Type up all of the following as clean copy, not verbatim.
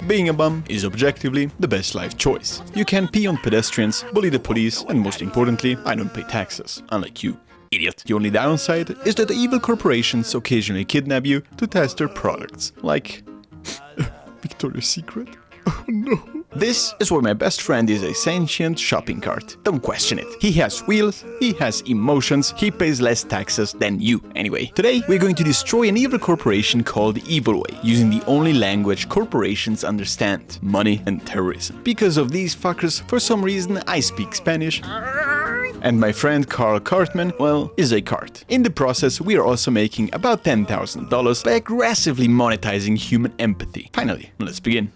Being a bum is objectively the best life choice. You can pee on pedestrians, bully the police, and most importantly, I don't pay taxes, unlike you. Idiot. The only downside is that the evil corporations occasionally kidnap you to test their products, like Victoria's Secret. Oh no. This is why my best friend is a sentient shopping cart. Don't question it. He has wheels, he has emotions, he pays less taxes than you. Anyway, today we're going to destroy an evil corporation called Evil Way, using the only language corporations understand: money and terrorism. Because of these fuckers, for some reason I speak Spanish. And my friend Carl Cartman, well, is a cart. In the process, we are also making about $10,000 by aggressively monetizing human empathy. Finally, let's begin.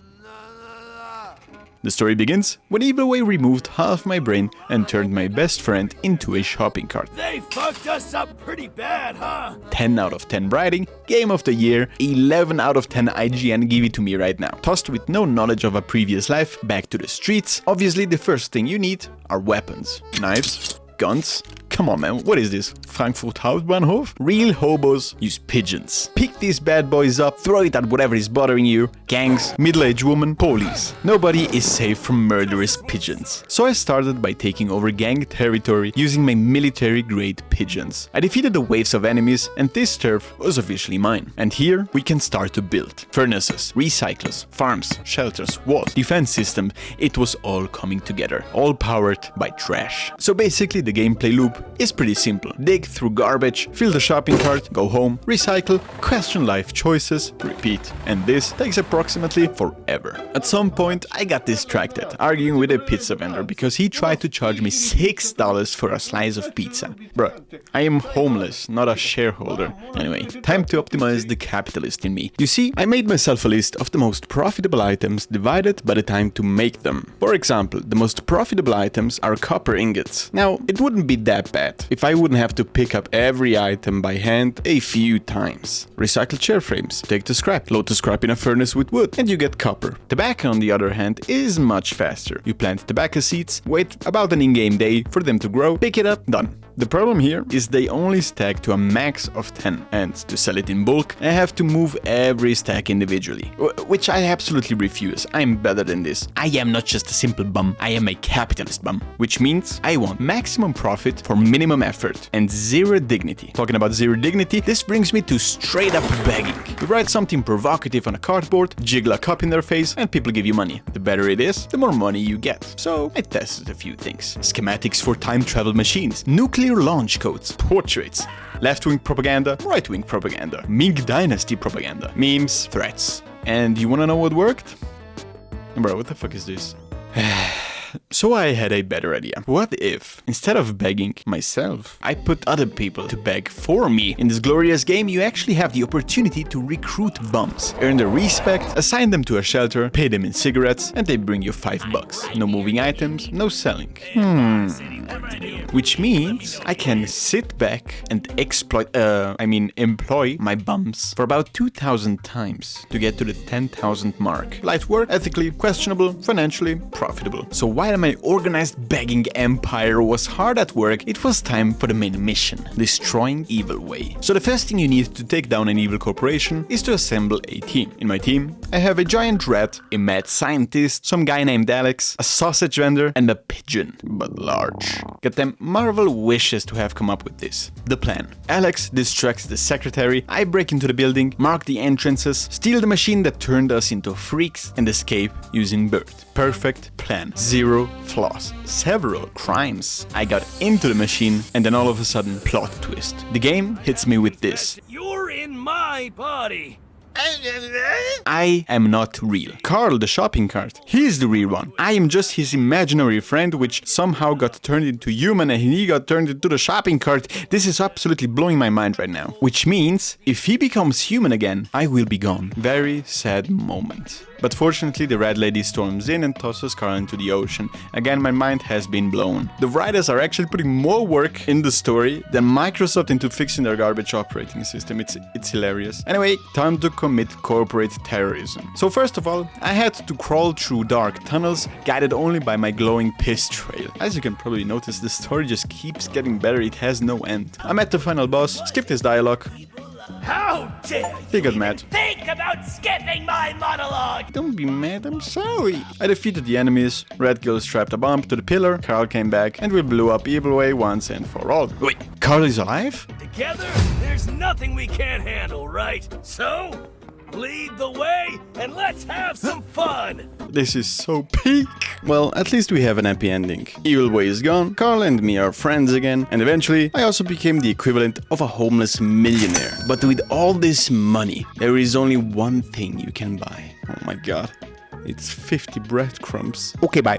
The story begins when Evil Way removed half my brain and turned my best friend into a shopping cart. They fucked us up pretty bad, huh? 10 out of 10 writing, game of the year, 11 out of 10 IGN, give it to me right now. Tossed with no knowledge of a previous life, back to the streets. Obviously the first thing you need are weapons. Knives, guns. Come on man, what is this? Frankfurt Hauptbahnhof? Real hobos use pigeons. Pick these bad boys up, throw it at whatever is bothering you. Gangs, middle-aged woman, police. Nobody is safe from murderous pigeons. So I started by taking over gang territory using my military-grade pigeons. I defeated the waves of enemies and this turf was officially mine. And here we can start to build. Furnaces, recyclers, farms, shelters, walls, defense systems. It was all coming together. All powered by trash. So basically the gameplay loop is pretty simple. Dig through garbage, fill the shopping cart, go home, recycle, question life choices, repeat. And this takes approximately forever. At some point I got distracted, arguing with a pizza vendor because he tried to charge me $6 for a slice of pizza. Bruh, I am homeless, not a shareholder. Anyway, time to optimize the capitalist in me. You see, I made myself a list of the most profitable items divided by the time to make them. For example, the most profitable items are copper ingots. Now, it wouldn't be that bad if I wouldn't have to pick up every item by hand a few times. Recycled chair frames. Take the scrap, load the scrap in a furnace with wood, and you get copper. Tobacco, on the other hand, is much faster. You plant tobacco seeds, wait about an in-game day for them to grow, pick it up, done. The problem here is they only stack to a max of 10, and to sell it in bulk, I have to move every stack individually, which I absolutely refuse. I'm better than this. I am not just a simple bum, I am a capitalist bum, which means I want maximum profit for minimum effort and zero dignity. Talking about zero dignity, this brings me to straight up begging. You write something provocative on a cardboard, jiggle a cup in their face, and people give you money. The better it is, the more money you get. So I tested a few things. Schematics for time travel machines, nuclear launch codes, portraits, left-wing propaganda, right-wing propaganda, Ming Dynasty propaganda, memes, threats. And you wanna know what worked? Bro, what the fuck is this? So I had a better idea. What if, instead of begging myself, I put other people to beg for me? In this glorious game, you actually have the opportunity to recruit bums. Earn their respect, assign them to a shelter, pay them in cigarettes, and they bring you $5. No moving items, no selling. Which means I can sit back and employ my bums for about 2,000 times to get to the 10,000 mark. Light work, ethically questionable, financially profitable. So while my organized begging empire was hard at work, it was time for the main mission, destroying Evil Way. So the first thing you need to take down an evil corporation is to assemble a team. In my team, I have a giant rat, a mad scientist, some guy named Alex, a sausage vendor, and a pigeon, but large. Get them Marvel wishes to have come up with this. The plan. Alex distracts the secretary, I break into the building, mark the entrances, steal the machine that turned us into freaks, and escape using Bird. Perfect plan. Zero flaws. Several crimes. I got into the machine and then all of a sudden, plot twist. The game hits me with this. You're in my body. I am not real. Carl, the shopping cart, he's the real one. I am just his imaginary friend which somehow got turned into human and he got turned into the shopping cart. This is absolutely blowing my mind right now. Which means, if he becomes human again, I will be gone. Very sad moment. But fortunately, the red lady storms in and tosses Carl into the ocean. Again, my mind has been blown. The writers are actually putting more work in the story than Microsoft into fixing their garbage operating system. It's hilarious. Anyway, time to commit corporate terrorism. So first of all, I had to crawl through dark tunnels, guided only by my glowing piss trail. As you can probably notice, the story just keeps getting better, it has no end. I met the final boss, skipped his dialogue, How dare you He got even mad. think about skipping my monologue? Don't be mad, I'm sorry. I defeated the enemies, Red Girl strapped a bomb to the pillar, Carl came back, and we blew up Evil Way once and for all. Wait, Carl is alive? Together, there's nothing we can't handle, right? So, lead the way and let's have some fun! This is so peak. Well, at least we have an happy ending. Evil Way is gone, Carl and me are friends again, and eventually I also became the equivalent of a homeless millionaire. But with all this money, there is only one thing you can buy. Oh my god. It's 50 breadcrumbs. Okay, bye.